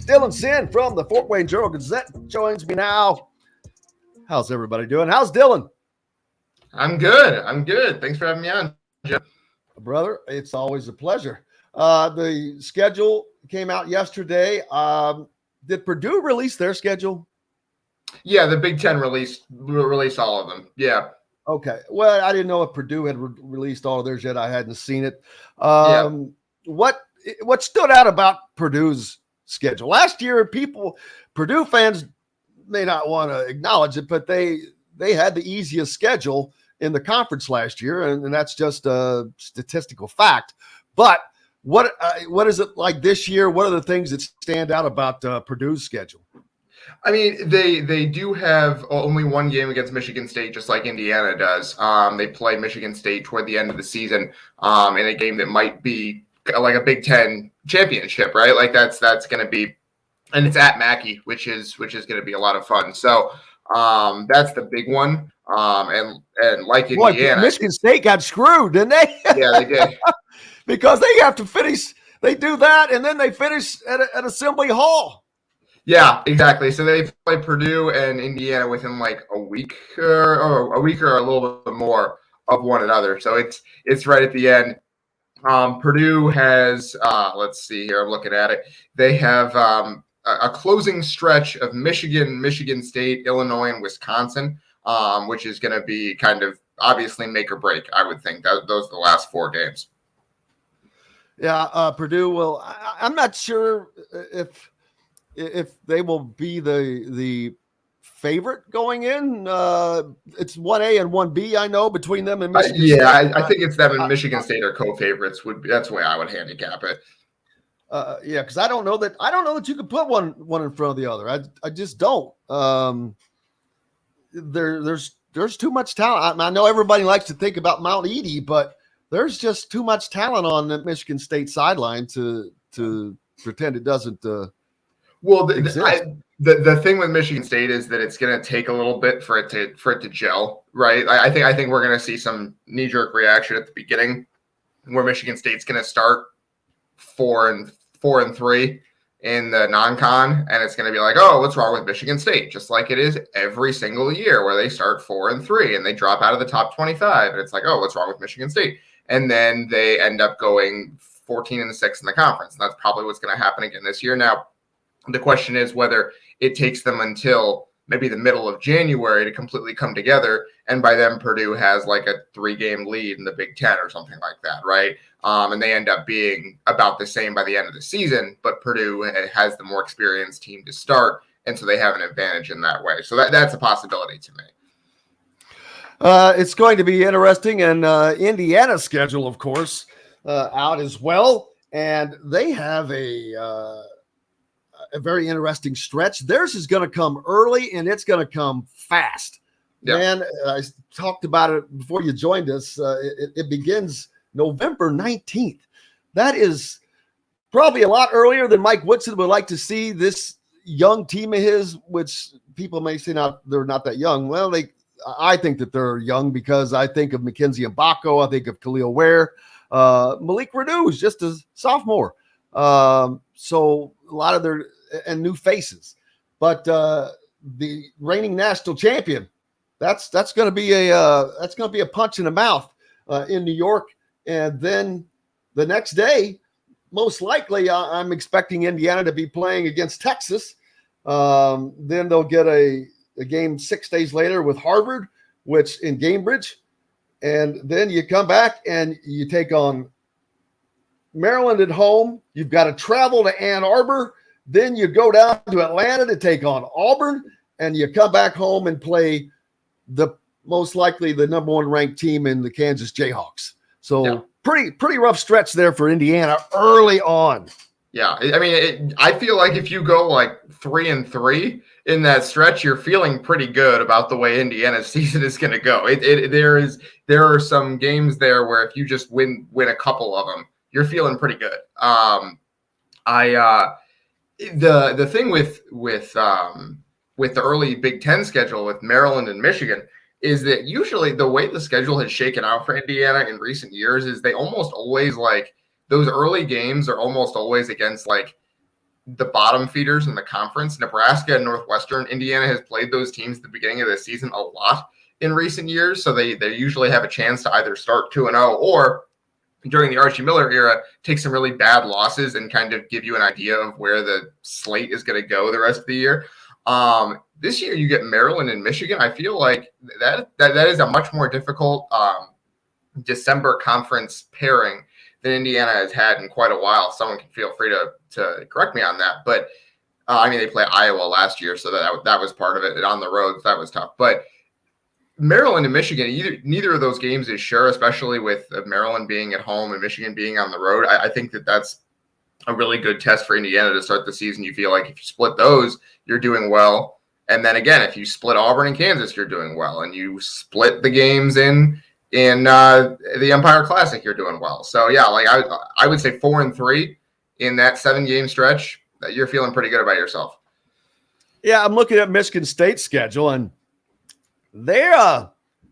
Dylan Sinn from the Fort Wayne Journal-Gazette joins me now. How's everybody doing? How's Dylan? I'm good. Thanks for having me on, Jeff. Brother, it's always a pleasure. The schedule came out yesterday. Did Purdue release their schedule? Yeah, the Big Ten released all of them. Yeah. Okay. Well, I didn't know if Purdue had released all of theirs yet. I hadn't seen it. What stood out about Purdue's schedule last year? Purdue fans may not want to acknowledge it, but they had the easiest schedule in the conference last year, and that's just a statistical fact. But what is it like this year? What are the things that stand out about Purdue's schedule? I mean, they do have only one game against Michigan State, just like Indiana does. They play Michigan State toward the end of the season in a game that might be like a Big Ten championship, right? Like that's going to be, and it's at Mackey, which is going to be a lot of fun. So that's the big one. And like Indiana, Michigan State got screwed, didn't they? Yeah, they did. Because they have to finish. They do that, and then they finish at Assembly Hall. Yeah, exactly. So they play Purdue and Indiana within like a week or a little bit more of one another. So it's right at the end. Purdue has let's see here. I'm looking at it. They have a closing stretch of Michigan State, Illinois, and Wisconsin, which is going to be kind of obviously make or break. I would think those are the last 4 games. Yeah, Purdue will. I'm not sure if they will be the favorite going in. It's 1A and 1B, I know, between them and Michigan State. I think it's them and Michigan State are co-favorites. That's the way I would handicap it. Yeah, because I don't know that you could put one in front of the other. I just don't. There's too much talent. I know everybody likes to think about Mount Edie, but there's just too much talent on the Michigan State sideline to pretend it doesn't. Well, the thing with Michigan State is that it's going to take a little bit for it to gel, right? I think we're going to see some knee-jerk reaction at the beginning, where Michigan State's going to start 4-3 in the non-con, and it's going to be like, oh, what's wrong with Michigan State? Just like it is every single year, where they start 4-3 and they drop out of the top 25, and it's like, oh, what's wrong with Michigan State? And then they end up going 14-6 in the conference, and that's probably what's going to happen again this year. Now, the question is whether it takes them until maybe the middle of January to completely come together. And by then Purdue has like a 3-game lead in the Big Ten or something like that, right? And they end up being about the same by the end of the season, but Purdue has the more experienced team to start. And so they have an advantage in that way. So that's a possibility to me. It's going to be interesting. And Indiana's schedule, of course, out as well. And they have a very interesting stretch. Theirs is going to come early, and it's going to come fast. Yeah. Man, I talked about it before you joined us. It begins November 19th. That is probably a lot earlier than Mike Woodson would like to see this young team of his, which people may say they're not that young. Well, I think that they're young because I think of Mackenzie Mbako. I think of Khalil Ware. Malik Renew is just a sophomore. So a lot of their and new faces, but the reigning national champion, that's going to be a punch in the mouth in New York. And then the next day, most likely, I'm expecting Indiana to be playing against Texas. Then they'll get a game 6 days later with Harvard, which in Cambridge, and then you come back and you take on Maryland at home. You've got to travel to Ann Arbor. Then you go down to Atlanta to take on Auburn, and you come back home and play most likely the number 1 ranked team in the Kansas Jayhawks. So yeah. Pretty rough stretch there for Indiana early on. Yeah, I mean, I feel like if you go like 3-3 in that stretch, you're feeling pretty good about the way Indiana's season is going to go. There are some games there where if you just win a couple of them, you're feeling pretty good. The thing with the early Big Ten schedule with Maryland and Michigan is that usually the way the schedule has shaken out for Indiana in recent years is they almost always like those early games are almost always against like the bottom feeders in the conference. Nebraska and Northwestern Indiana has played those teams at the beginning of the season a lot in recent years. So they usually have a chance to either start 2-0 or during the Archie Miller era, take some really bad losses and kind of give you an idea of where the slate is going to go the rest of the year. This year you get Maryland and Michigan. I feel like that is a much more difficult December conference pairing than Indiana has had in quite a while. Someone can feel free to correct me on that. But I mean, they played Iowa last year, so that was part of it. And on the road, that was tough. But Maryland and Michigan, neither of those games is sure, especially with Maryland being at home and Michigan being on the road. I think that's a really good test for Indiana to start the season. You feel like if you split those, you're doing well. And then again, if you split Auburn and Kansas, you're doing well. And you split the games in the Empire Classic, you're doing well. So yeah, like I would say 4-3 in that 7-game stretch. You're feeling pretty good about yourself. Yeah, I'm looking at Michigan State's schedule, and they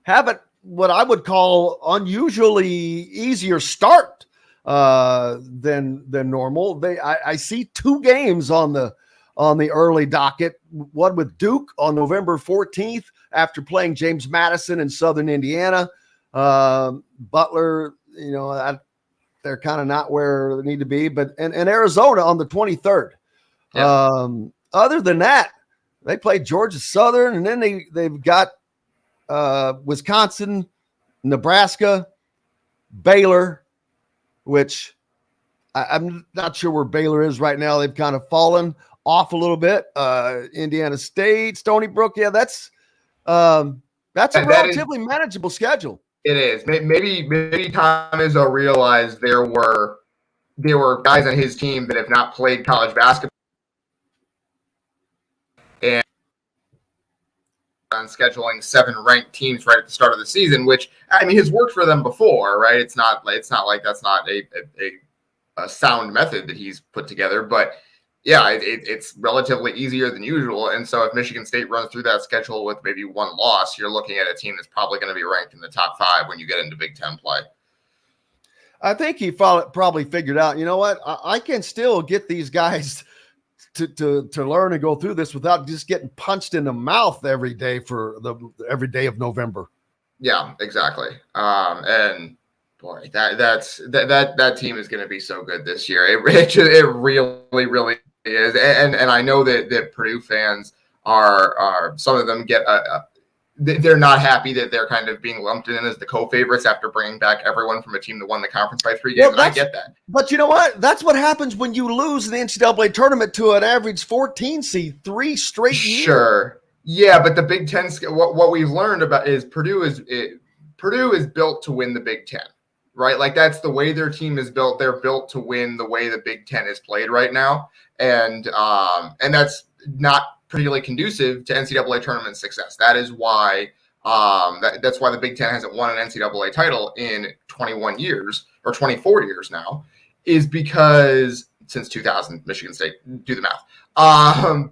have what I would call unusually easier start than normal. I see 2 games on the early docket. One with Duke on November 14th after playing James Madison in Southern Indiana. Butler, they're kind of not where they need to be, but and Arizona on the 23rd. Yeah. Other than that, they played Georgia Southern, and then they've got Wisconsin, Nebraska, Baylor, which I'm not sure where Baylor is right now. They've kind of fallen off a little bit. Indiana State, Stony Brook. Yeah, that's a relatively manageable schedule. It is. Maybe Tom Izzo realized there were guys on his team that have not played college basketball and on scheduling 7 ranked teams right at the start of the season, which I mean has worked for them before, right? It's not like that's not a sound method that he's put together, but yeah, it's relatively easier than usual. And so if Michigan State runs through that schedule with maybe 1 loss, you're looking at a team that's probably going to be ranked in the top 5 when you get into Big Ten play. I think he probably figured out, you know what, I can still get these guys to learn and go through this without just getting punched in the mouth every day every day of November. Yeah, exactly. And boy, that team is going to be so good this year. It really is. And I know that Purdue fans are some of them they're not happy that they're kind of being lumped in as the co-favorites after bringing back everyone from a team that won the conference by 3 games. Well, I get that. But you know what? That's what happens when you lose in the NCAA tournament to an average 14 seed 3 straight years. Sure. Yeah, but the Big Ten, what we've learned about is Purdue is built to win the Big Ten, right? Like that's the way their team is built. They're built to win the way the Big Ten is played right now. And that's not particularly conducive to NCAA tournament success. That is why that's why the Big Ten hasn't won an NCAA title in 21 years or 24 years now, is because since 2000, Michigan State, do the math,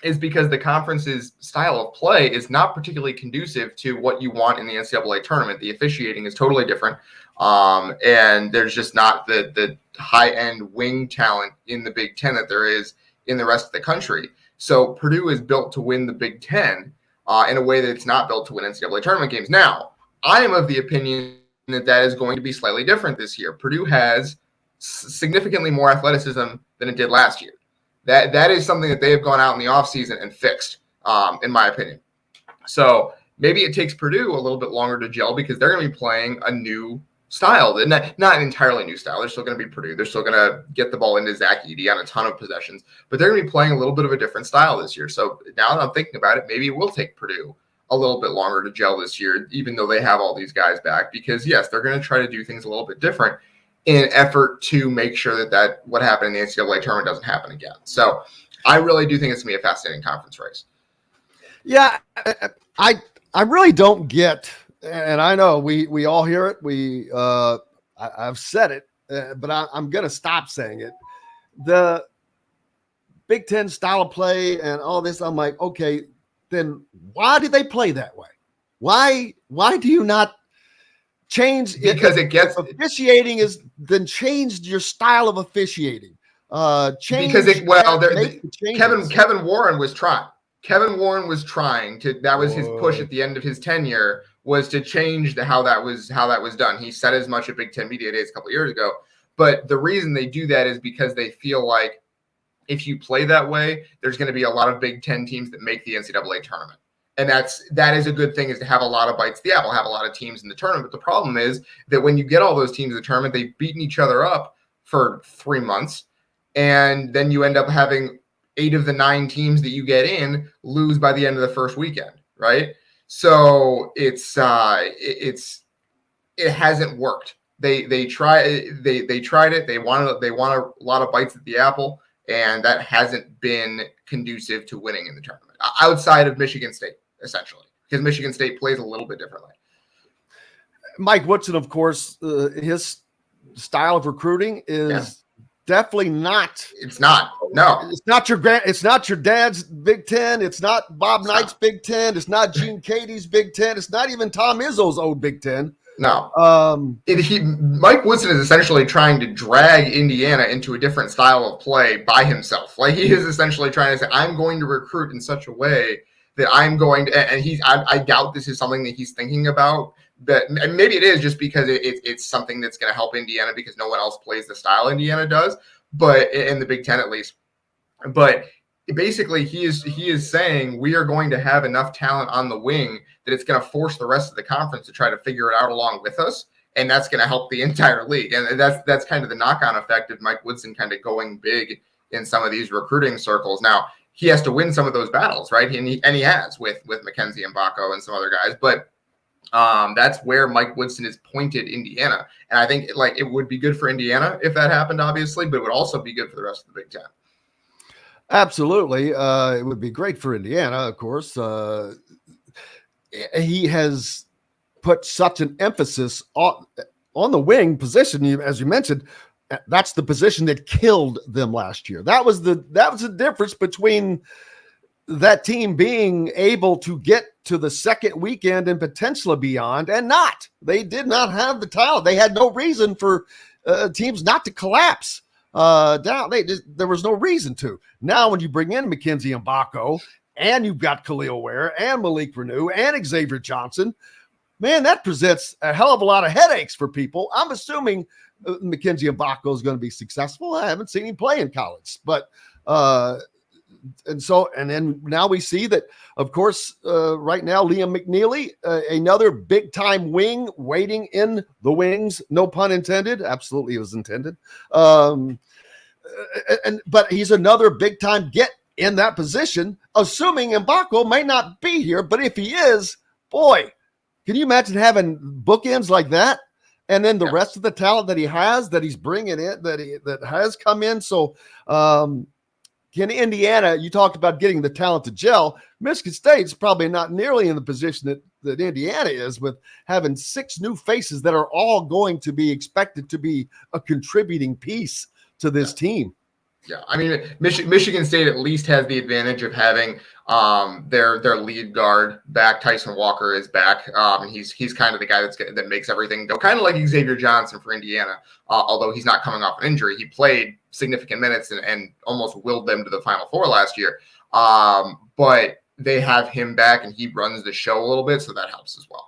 is because the conference's style of play is not particularly conducive to what you want in the NCAA tournament. The officiating is totally different. And there's just not the high-end wing talent in the Big Ten that there is in the rest of the country. So Purdue is built to win the Big Ten in a way that it's not built to win NCAA tournament games. Now, I am of the opinion that is going to be slightly different this year. Purdue has significantly more athleticism than it did last year. That is something that they have gone out in the offseason and fixed, in my opinion. So maybe it takes Purdue a little bit longer to gel because they're going to be playing a new style, not an entirely new style. They're still going to be Purdue. They're still going to get the ball into Zach Edey on a ton of possessions, but they're going to be playing a little bit of a different style this year. So now that I'm thinking about it, maybe it will take Purdue a little bit longer to gel this year, even though they have all these guys back, because yes, they're going to try to do things a little bit different in an effort to make sure that what happened in the NCAA tournament doesn't happen again. So I really do think it's going to be a fascinating conference race. Yeah, I really don't get. And I know we all hear it. I've said it, but I'm going to stop saying it. The Big Ten style of play and all this, I'm like, okay, then why did they play that way? Why do you not change? Because it gets officiating is then changed your style of officiating. change. Make the changes. Kevin Warren was trying. Kevin Warren was trying to. That was his push at the end of his tenure, was to change how that was done. He said as much at Big Ten Media Days a couple of years ago. But the reason they do that is because they feel like if you play that way, there's going to be a lot of Big Ten teams that make the NCAA tournament. And that is a good thing, is to have a lot of bites of the apple, have a lot of teams in the tournament. But the problem is that when you get all those teams in the tournament, they've beaten each other up for 3 months. And then you end up having 8 of the 9 teams that you get in lose by the end of the first weekend, right? So it hasn't worked. They tried it. They want a lot of bites at the apple, and that hasn't been conducive to winning in the tournament outside of Michigan State, essentially, because Michigan State plays a little bit differently. Mike Woodson, of course, his style of recruiting is definitely not. It's not. No, it's not your dad's Big Ten. It's not Bob Knight's Big Ten. It's not Gene Katie's Big Ten. It's not even Tom Izzo's old Big Ten. No. Mike Woodson is essentially trying to drag Indiana into a different style of play by himself. Like, he is essentially trying to say, I'm going to recruit in such a way that I'm going to, and I doubt this is something that he's thinking about, but maybe it is just because it's something that's going to help Indiana because no one else plays the style Indiana does, but in the Big Ten at least. But basically, he is saying we are going to have enough talent on the wing that it's going to force the rest of the conference to try to figure it out along with us, and that's going to help the entire league. And that's kind of the knock-on effect of Mike Woodson kind of going big in some of these recruiting circles. Now, he has to win some of those battles, right? And he has with Mackenzie Mbako and some other guys, but that's where Mike Woodson has pointed Indiana. And I think it would be good for Indiana if that happened, obviously, but it would also be good for the rest of the Big Ten. Absolutely. It would be great for Indiana, of course. He has put such an emphasis on the wing position, as you mentioned. That's the position that killed them last year. That was the difference between that team being able to get to the second weekend and potentially beyond, and not. They did not have the talent. They had no reason for teams not to collapse. There was no reason to. Now, when you bring in Mackenzie Mbako, and you've got Khalil Ware and Malik Renew and Xavier Johnson, man, that presents a hell of a lot of headaches for people. I'm assuming Mackenzie Mbako is going to be successful. I haven't seen him play in college, but and then now we see that, of course, right now, Liam McNeely, another big time wing waiting in the wings, no pun intended. Absolutely, it was intended. But he's another big time get in that position, assuming Mbako may not be here. But if he is, boy, can you imagine having bookends like that? And then the rest of the talent that he has, that he's bringing in, that has come in. So, can Indiana, you talked about getting the talent to gel. Michigan State's probably not nearly in the position that Indiana is, with having 6 new faces that are all going to be expected to be a contributing piece to this team. Yeah, I mean, Michigan State at least has the advantage of having their lead guard back. Tyson Walker is back, and he's kind of the guy that makes everything go. Kind of like Xavier Johnson for Indiana, although he's not coming off an injury. He played significant minutes and almost willed them to the Final Four last year. But they have him back, and he runs the show a little bit, so that helps as well.